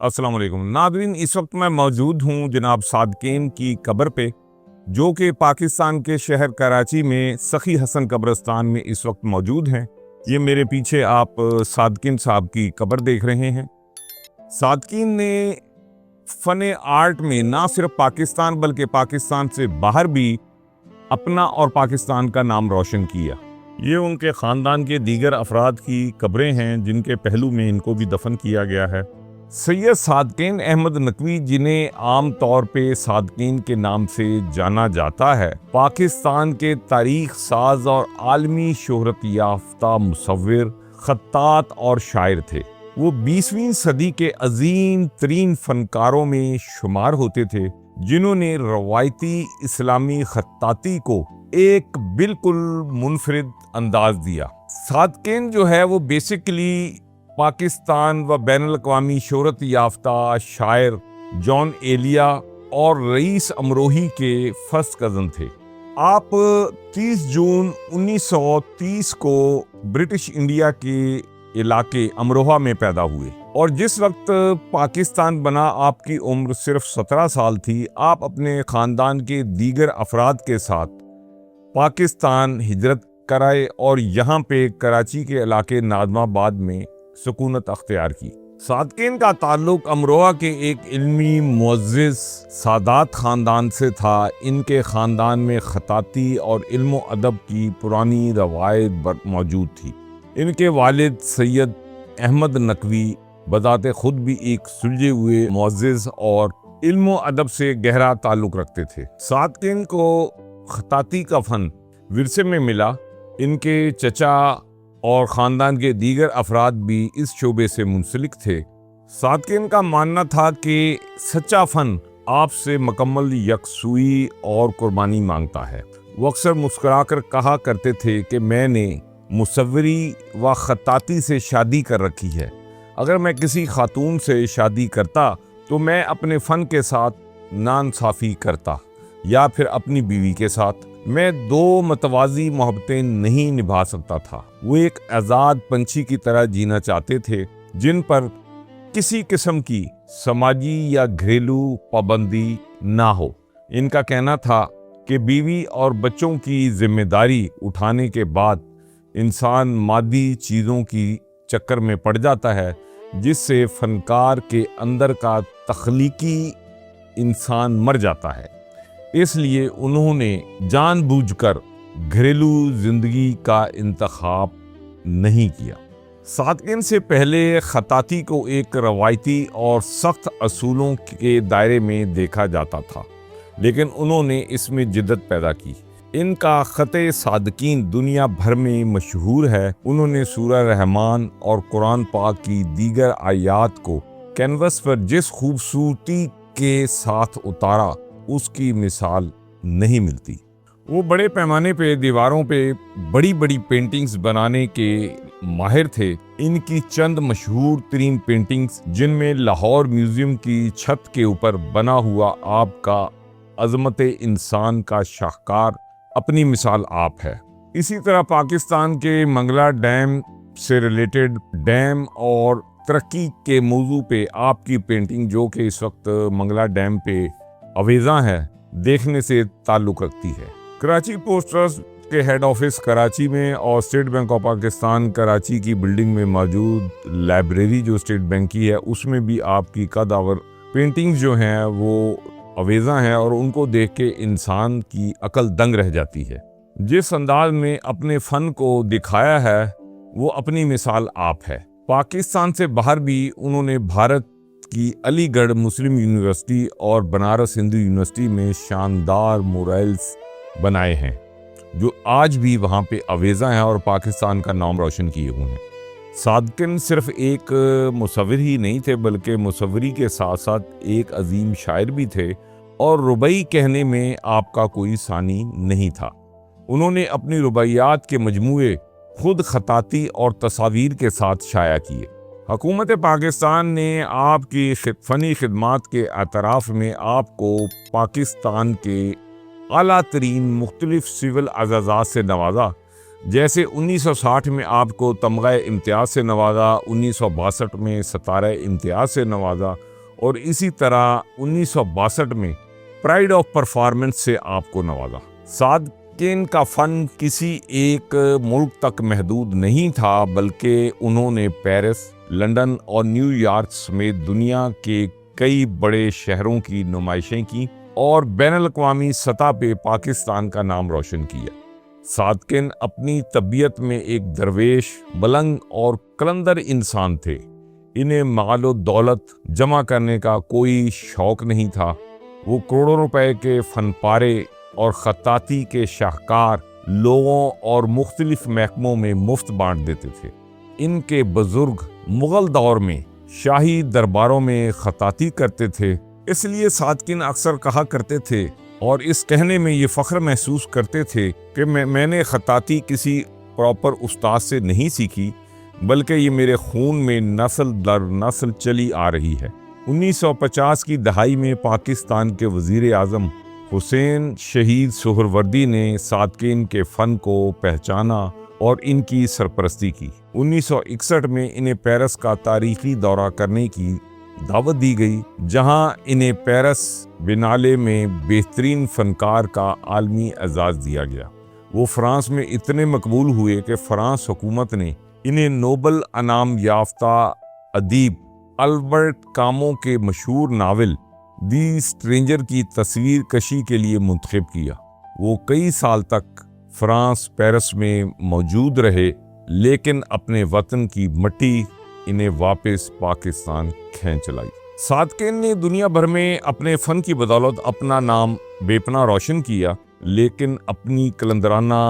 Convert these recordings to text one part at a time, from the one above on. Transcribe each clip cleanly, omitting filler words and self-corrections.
السلام علیکم ناظرین، اس وقت میں موجود ہوں جناب صادقین کی قبر پہ، جو کہ پاکستان کے شہر کراچی میں سخی حسن قبرستان میں اس وقت موجود ہیں۔ یہ میرے پیچھے آپ صادقین صاحب کی قبر دیکھ رہے ہیں۔ صادقین نے فن آرٹ میں نہ صرف پاکستان بلکہ پاکستان سے باہر بھی اپنا اور پاکستان کا نام روشن کیا۔ یہ ان کے خاندان کے دیگر افراد کی قبریں ہیں جن کے پہلو میں ان کو بھی دفن کیا گیا ہے۔ سید صادقین احمد نقوی، جنہیں عام طور پہ صادقین کے نام سے جانا جاتا ہے، پاکستان کے تاریخ ساز اور عالمی شہرت یافتہ مصور، خطاط اور شاعر تھے۔ وہ 20ویں صدی کے عظیم ترین فنکاروں میں شمار ہوتے تھے جنہوں نے روایتی اسلامی خطاطی کو ایک بالکل منفرد انداز دیا۔ صادقین جو ہے وہ بیسیکلی پاکستان و بین الاقوامی شہرت یافتہ شاعر جان ایلیا اور رئیس امروہی کے فرسٹ کزن تھے۔ آپ 30 جون 1930 کو برٹش انڈیا کے علاقے امروہہ میں پیدا ہوئے، اور جس وقت پاکستان بنا آپ کی عمر صرف 17 سال تھی۔ آپ اپنے خاندان کے دیگر افراد کے ساتھ پاکستان ہجرت کرائے اور یہاں پہ کراچی کے علاقے نادم آباد میں سکونت اختیار کی۔ صادقین کا تعلق امروہہ کے ایک علمی معزز سادات خاندان سے تھا۔ ان کے خاندان میں خطاطی اور علم و ادب کی پرانی روایت موجود تھی۔ ان کے والد سید احمد نقوی بذات خود بھی ایک سلجھے ہوئے معزز اور علم و ادب سے گہرا تعلق رکھتے تھے۔ صادقین کو خطاطی کا فن ورثے میں ملا۔ ان کے چچا اور خاندان کے دیگر افراد بھی اس شعبے سے منسلک تھے۔ صادقین کا ماننا تھا کہ سچا فن آپ سے مکمل یکسوئی اور قربانی مانگتا ہے۔ وہ اکثر مسکرا کر کہا کرتے تھے کہ میں نے مصوری و خطاطی سے شادی کر رکھی ہے۔ اگر میں کسی خاتون سے شادی کرتا تو میں اپنے فن کے ساتھ ناانصافی کرتا، یا پھر اپنی بیوی کے ساتھ۔ میں دو متوازی محبتیں نہیں نبھا سکتا تھا۔ وہ ایک آزاد پنچھی کی طرح جینا چاہتے تھے جن پر کسی قسم کی سماجی یا گھریلو پابندی نہ ہو۔ ان کا کہنا تھا کہ بیوی اور بچوں کی ذمہ داری اٹھانے کے بعد انسان مادی چیزوں کی چکر میں پڑ جاتا ہے، جس سے فنکار کے اندر کا تخلیقی انسان مر جاتا ہے۔ اس لیے انہوں نے جان بوجھ کر گھریلو زندگی کا انتخاب نہیں کیا۔ صادقین سے پہلے خطاطی کو ایک روایتی اور سخت اصولوں کے دائرے میں دیکھا جاتا تھا، لیکن انہوں نے اس میں جدت پیدا کی۔ ان کا خط صادقین دنیا بھر میں مشہور ہے۔ انہوں نے سورہ رحمان اور قرآن پاک کی دیگر آیات کو کینوس پر جس خوبصورتی کے ساتھ اتارا، اس کی مثال نہیں ملتی۔ وہ بڑے پیمانے پہ دیواروں پہ بڑی بڑی پینٹنگز بنانے کے ماہر تھے۔ ان کی چند مشہور ترین پینٹنگز، جن میں لاہور میوزیم کی چھت کے اوپر بنا ہوا آپ کا عظمت انسان کا شاہکار اپنی مثال آپ ہے۔ اسی طرح پاکستان کے منگلا ڈیم سے ریلیٹڈ ڈیم اور ترقی کے موضوع پہ آپ کی پینٹنگ، جو کہ اس وقت منگلا ڈیم پہ اویزاں ہے، دیکھنے سے تعلق رکھتی ہے۔ کراچی پوسٹ ٹرسٹ کے ہیڈ آفس کراچی میں اور state bank of Pakistan Karachi کی بلڈنگ میں موجود لائبریری جو اسٹیٹ بینک کی ہے، اس میں بھی آپ کی قدآور پینٹنگز جو ہیں وہ اویزاں ہیں، اور ان کو دیکھ کے انسان کی عقل دنگ رہ جاتی ہے۔ جس انداز میں اپنے فن کو دکھایا ہے وہ اپنی مثال آپ ہے۔ پاکستان سے باہر بھی انہوں نے بھارت کی علی گڑھ مسلم یونیورسٹی اور بنارس ہندو یونیورسٹی میں شاندار مورائلز بنائے ہیں، جو آج بھی وہاں پہ اویزاں ہیں اور پاکستان کا نام روشن کیے ہوئے ہیں۔ صادقین صرف ایک مصور ہی نہیں تھے، بلکہ مصوری کے ساتھ ساتھ ایک عظیم شاعر بھی تھے، اور ربائی کہنے میں آپ کا کوئی ثانی نہیں تھا۔ انہوں نے اپنی رباعیات کے مجموعے خود خطاطی اور تصاویر کے ساتھ شائع کیے۔ حکومت پاکستان نے آپ کی فنی خدمات کے اعتراف میں آپ کو پاکستان کے اعلیٰ ترین مختلف سول اعزازات سے نوازا، جیسے 1960 میں آپ کو تمغہ امتیاز سے نوازا، 1962 میں ستارہ امتیاز سے نوازا، اور اسی طرح 1962 میں پرائڈ آف پرفارمنس سے آپ کو نوازا۔ صادقین کا فن کسی ایک ملک تک محدود نہیں تھا، بلکہ انہوں نے پیرس، لندن اور نیو یارک سمیت دنیا کے کئی بڑے شہروں کی نمائشیں کی اور بین الاقوامی سطح پہ پاکستان کا نام روشن کیا۔ صادقین اپنی طبیعت میں ایک درویش، ملنگ اور قلندر انسان تھے۔ انہیں مال و دولت جمع کرنے کا کوئی شوق نہیں تھا۔ وہ کروڑوں روپے کے فن پارے اور خطاطی کے شاہکار لوگوں اور مختلف محکموں میں مفت بانٹ دیتے تھے۔ ان کے بزرگ مغل دور میں شاہی درباروں میں خطاطی کرتے تھے، اس لیے صادقین اکثر کہا کرتے تھے اور اس کہنے میں یہ فخر محسوس کرتے تھے کہ میں نے خطاطی کسی پراپر استاد سے نہیں سیکھی، بلکہ یہ میرے خون میں نسل در نسل چلی آ رہی ہے۔ 1950 کی دہائی میں پاکستان کے وزیر اعظم حسین شہید سہروردی نے صادقین کے فن کو پہچانا اور ان کی سرپرستی کی۔ 1961 میں انہیں پیرس کا تاریخی دورہ کرنے کی دعوت دی گئی، جہاں انہیں پیرس بینالے میں بہترین فنکار کا عالمی اعزاز دیا گیا۔ وہ فرانس میں اتنے مقبول ہوئے کہ فرانس حکومت نے انہیں نوبل انعام یافتہ ادیب البرٹ کامو کے مشہور ناول دی اسٹرینجر کی تصویر کشی کے لیے منتخب کیا۔ وہ کئی سال تک فرانس پیرس میں موجود رہے، لیکن اپنے وطن کی مٹی انہیں واپس پاکستان کھینچ لائی۔ صادقین نے دنیا بھر میں اپنے فن کی بدولت اپنا نام بے پناہ روشن کیا، لیکن اپنی قلندرانہ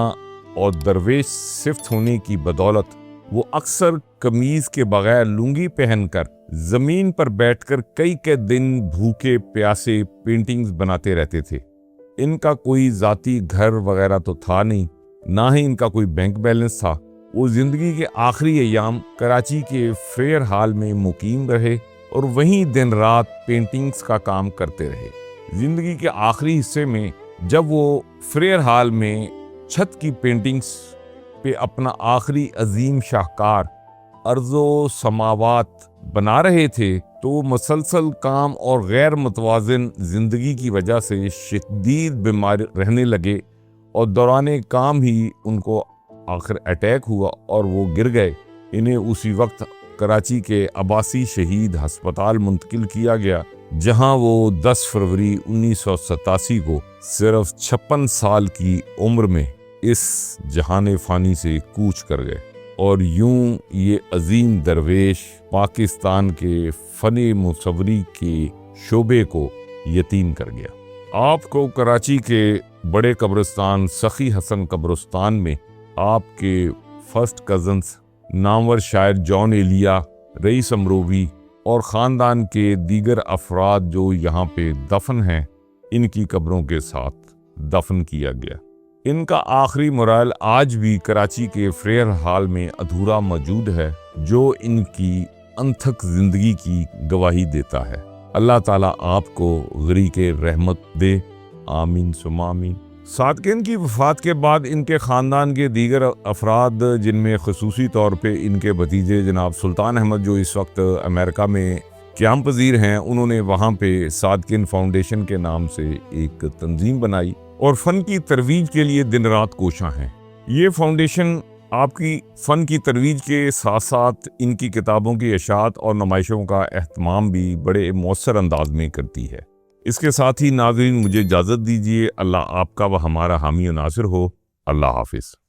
اور درویش صفت ہونے کی بدولت وہ اکثر قمیض کے بغیر لنگی پہن کر زمین پر بیٹھ کر کئی دن بھوکے پیاسے پینٹنگز بناتے رہتے تھے۔ ان کا کوئی ذاتی گھر وغیرہ تو تھا نہیں، نہ ہی ان کا کوئی بینک بیلنس تھا۔ وہ زندگی کے آخری ایام کراچی کے فریئر ہال میں مقیم رہے اور وہیں دن رات پینٹنگز کا کام کرتے رہے۔ زندگی کے آخری حصے میں جب وہ فریئر ہال میں چھت کی پینٹنگز پہ اپنا آخری عظیم شاہکار ارض و سماوات بنا رہے تھے، تو مسلسل کام اور غیر متوازن زندگی کی وجہ سے شدید بیمار رہنے لگے اور دوران کام ہی ان کو آخر اٹیک ہوا اور وہ گر گئے۔ انہیں اسی وقت کراچی کے عباسی شہید ہسپتال منتقل کیا گیا، جہاں وہ 10 فروری 1987 کو صرف 56 سال کی عمر میں اس جہان فانی سے کوچ کر گئے، اور یوں یہ عظیم درویش پاکستان کے فن مصوری کے شعبے کو یتیم کر گیا۔ آپ کو کراچی کے بڑے قبرستان سخی حسن قبرستان میں آپ کے فرسٹ کزنز نامور شاعر جان ایلیا، رئیس امروی اور خاندان کے دیگر افراد جو یہاں پہ دفن ہیں، ان کی قبروں کے ساتھ دفن کیا گیا۔ ان کا آخری مرحل آج بھی کراچی کے فریئر ہال میں ادھورا موجود ہے، جو ان کی انتھک زندگی کی گواہی دیتا ہے۔ اللہ تعالیٰ آپ کو غریق رحمت دے، آمین ثم آمین۔ صادقین کی وفات کے بعد ان کے خاندان کے دیگر افراد، جن میں خصوصی طور پہ ان کے بھتیجے جناب سلطان احمد جو اس وقت امریکہ میں قیام پذیر ہیں، انہوں نے وہاں پہ صادقین فاؤنڈیشن کے نام سے ایک تنظیم بنائی اور فن کی ترویج کے لیے دن رات کوشاں ہیں۔ یہ فاؤنڈیشن آپ کی فن کی ترویج کے ساتھ ساتھ ان کی کتابوں کی اشاعت اور نمائشوں کا اہتمام بھی بڑے مؤثر انداز میں کرتی ہے۔ اس کے ساتھ ہی ناظرین مجھے اجازت دیجیے، اللہ آپ کا و ہمارا حامی و ناصر ہو۔ اللہ حافظ۔